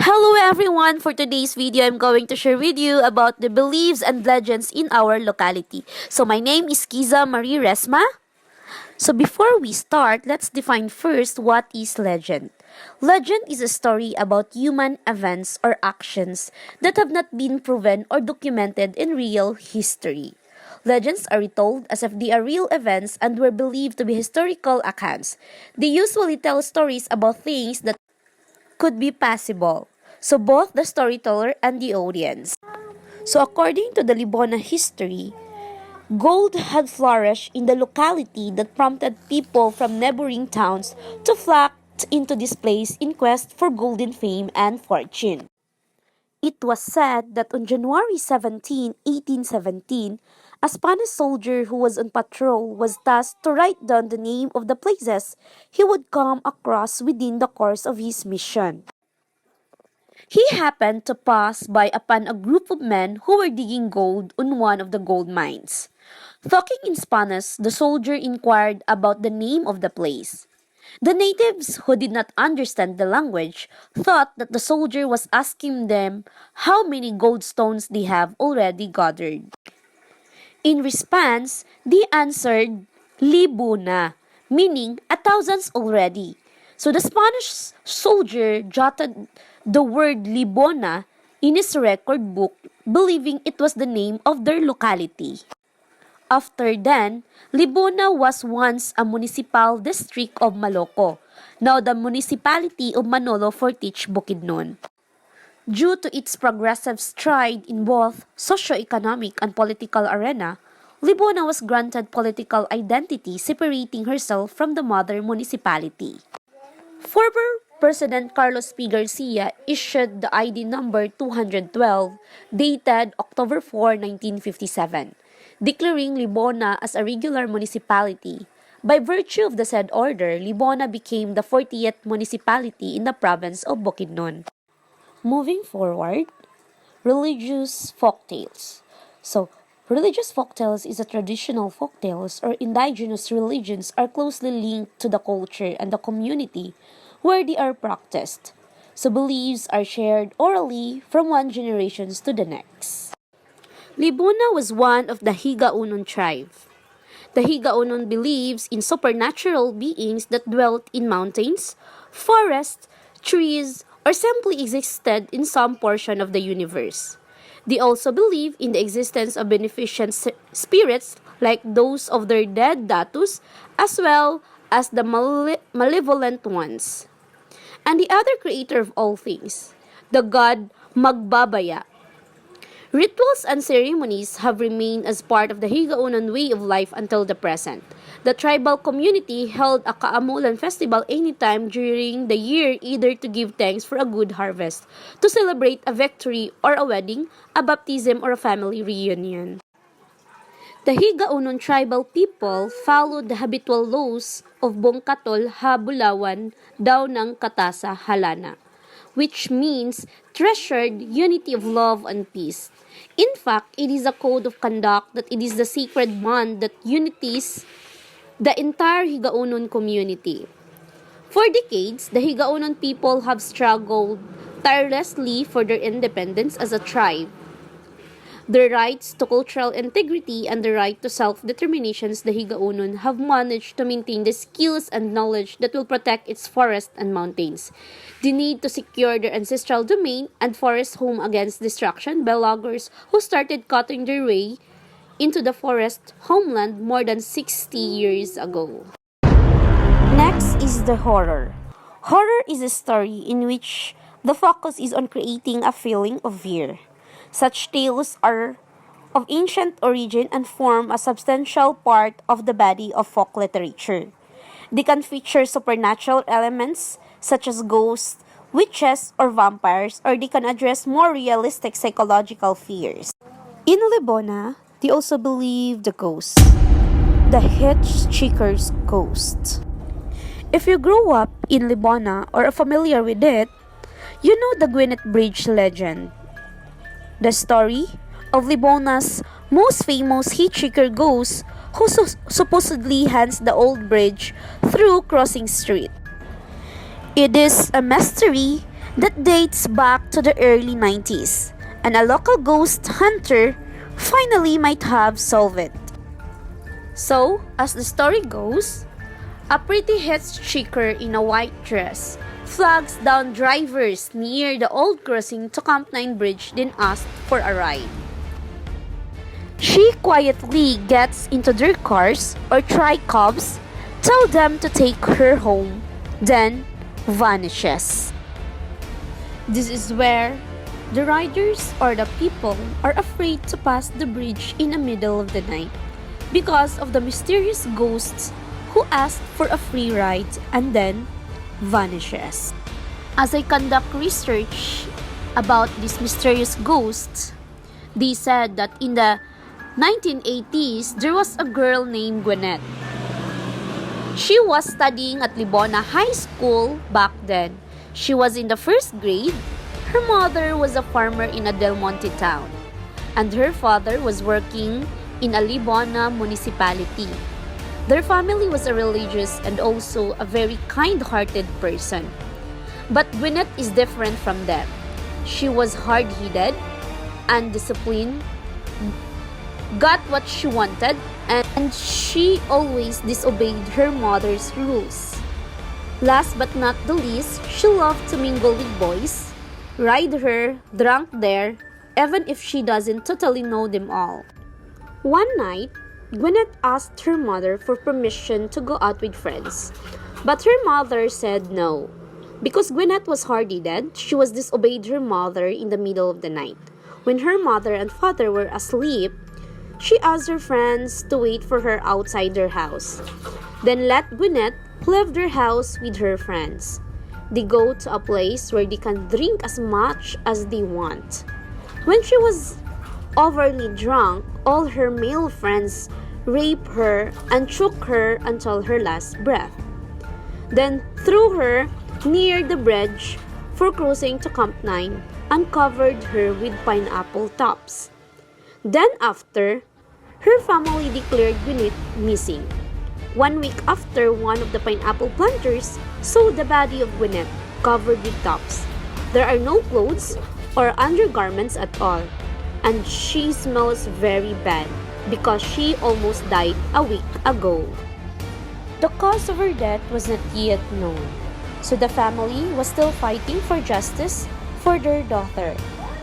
Hello everyone! For today's video, I'm going to share with you about the beliefs and legends in our locality. So my name is Kiza Marie Resma. So before we start, let's define first what is legend. Legend is a story about human events or actions that have not been proven or documented in real history. Legends are retold as if they are real events and were believed to be historical accounts. They usually tell stories about things that could be possible. So both the storyteller and the audience. So according to the Libona history, gold had flourished in the locality that prompted people from neighboring towns to flock into this place in quest for golden fame and fortune. It was said that on January 17, 1817, a Spanish soldier who was on patrol was tasked to write down the name of the places he would come across within the course of his mission. He happened to pass by upon a group of men who were digging gold on one of the gold mines. Talking in Spanish, the soldier inquired about the name of the place. The natives, who did not understand the language, thought that the soldier was asking them how many gold stones they have already gathered. In response, they answered Libona, meaning 1,000 already. So the Spanish soldier jotted the word Libona in his record book, believing it was the name of their locality. After then, Libona was once a municipal district of Maloco, now the municipality of Manolo Fortich Bukidnon. Due to its progressive stride in both socio-economic and political arena, Libona was granted political identity, separating herself from the mother municipality. Former President Carlos P. Garcia issued the ID number 212, dated October 4, 1957, declaring Libona as a regular municipality. By virtue of the said order, Libona became the 40th municipality in the province of Bukidnon. Moving forward, religious folktales. Religious folktales is a traditional folktales or indigenous religions are closely linked to the culture and the community where they are practiced. So beliefs are shared orally from one generation to the next. Libona was one of the Higaonon tribe. The Higaonon believes in supernatural beings that dwelt in mountains, forests, trees, or simply existed in some portion of the universe. They also believe in the existence of beneficent spirits like those of their dead datus as well as the malevolent ones. And the other creator of all things, the god Magbabaya. Rituals and ceremonies have remained as part of the Higaonon way of life until the present. The tribal community held a Kaamulan festival anytime during the year either to give thanks for a good harvest, to celebrate a victory or a wedding, a baptism or a family reunion. The Higaonon tribal people followed the habitual laws of Bongkatol Habulawan daw ng Katasa Halana, which means treasured unity of love and peace. In fact, it is a code of conduct that it is the sacred bond that unites the entire Higaonon community. For decades, the Higaonon people have struggled tirelessly for their independence as a tribe. Their rights to cultural integrity and the right to self-determination, the Higaonon have managed to maintain the skills and knowledge that will protect its forests and mountains. They need to secure their ancestral domain and forest home against destruction by loggers who started cutting their way into the forest homeland more than 60 years ago. Next is the horror. Horror is a story in which the focus is on creating a feeling of fear. Such tales are of ancient origin and form a substantial part of the body of folk literature. They can feature supernatural elements such as ghosts, witches, or vampires, or they can address more realistic psychological fears. In Libona, they also believe the ghost, the hitchhiker's ghost. If you grew up in Libona or are familiar with it, you know the Gwyneth Bridge legend. The story of Libona's most famous hitchhiker ghost who supposedly hands the old bridge through Crossing Street. It is a mystery that dates back to the early 90s, and a local ghost hunter finally might have solved it. So, as the story goes, a pretty hitchhiker in a white dress flags down drivers near the old crossing to Camp 9 Bridge, then asks for a ride. She quietly gets into their cars or tricobs, tell them to take her home, then vanishes. This is where the riders or the people are afraid to pass the bridge in the middle of the night because of the mysterious ghosts who ask for a free ride and then vanishes. As I conduct research about these mysterious ghosts, they said that in the 1980s, there was a girl named Gwyneth. She was studying at Libona High School back then. She was in the first grade. Her mother was a farmer in a Del Monte town, and her father was working in a Libona municipality. Their family was a religious and also a very kind-hearted person. But Gwyneth is different from them. She was hard-headed, undisciplined, got what she wanted, and she always disobeyed her mother's rules. Last but not the least, she loved to mingle with boys, ride her, drunk there, even if she doesn't totally know them all. One night, Gwyneth asked her mother for permission to go out with friends, but her mother said no. Because Gwyneth was hard-headed, she was disobeyed her mother in the middle of the night. When her mother and father were asleep, she asked her friends to wait for her outside their house. Then let Gwyneth leave their house with her friends. They go to a place where they can drink as much as they want. When she was overly drunk, all her male friends raped her and choke her until her last breath. Then threw her near the bridge for crossing to Camp 9 and covered her with pineapple tops. Then after, her family declared Gwyneth missing. 1 week after, one of the pineapple planters saw the body of Gwyneth covered with tops. There are no clothes or undergarments at all, and she smells very bad because she almost died a week ago. The cause of her death was not yet known, so the family was still fighting for justice for their daughter.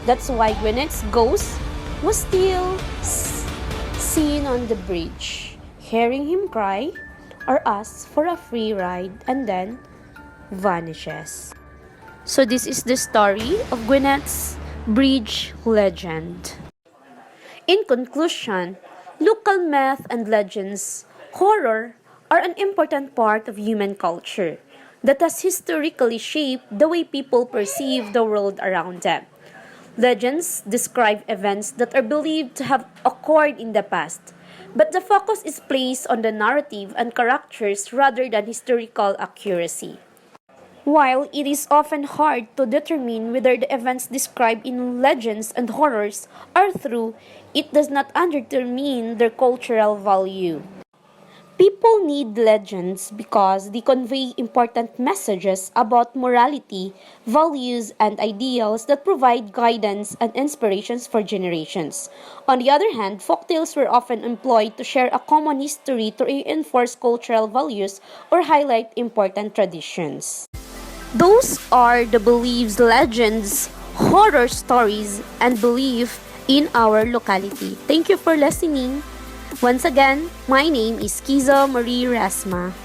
That's why Gwyneth's ghost was still seen on the bridge, hearing him cry or ask for a free ride and then vanishes. So this is the story of Gwyneth's bridge legend. In conclusion, local myth and legends, horror, are an important part of human culture that has historically shaped the way people perceive the world around them. Legends describe events that are believed to have occurred in the past, but the focus is placed on the narrative and characters rather than historical accuracy. While it is often hard to determine whether the events described in legends and horrors are true, it does not undermine their cultural value. People need legends because they convey important messages about morality, values, and ideals that provide guidance and inspirations for generations. On the other hand, folktales were often employed to share a common history to reinforce cultural values or highlight important traditions. Those are the beliefs, legends, horror stories, and belief in our locality. Thank you for listening. Once again, my name is Kiza Marie Rasma.